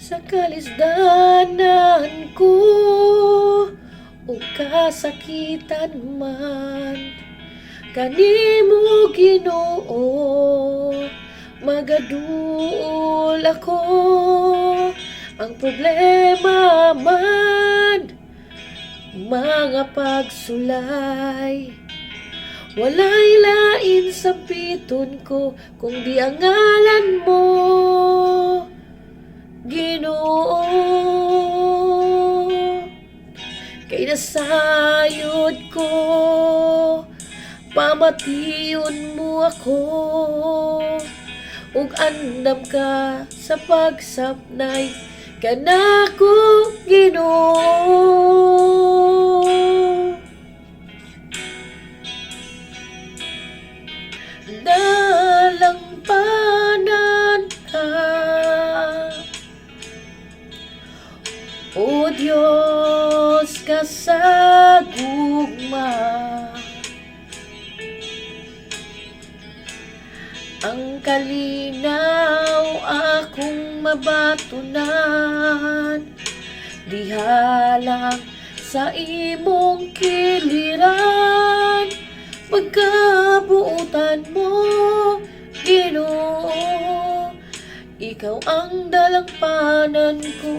sa kalisdanan ko o kasakitan man, kanimo Ginoo magaduol ako. Ang problema man mga pagsulay, walay lain sa piton ko kung di ang ngalan mo Ginoo. Kay nasayod ko pamation mo ako, ug andam ka sa pagsapnay kanako Ginoo. Dalampanan ka, o Diyos kasagugma, ang kalinaw akong mabatunan, diha lang sa imong kiliran, pagkabuutan mo Ginoo, ikaw ang dalampanan ko.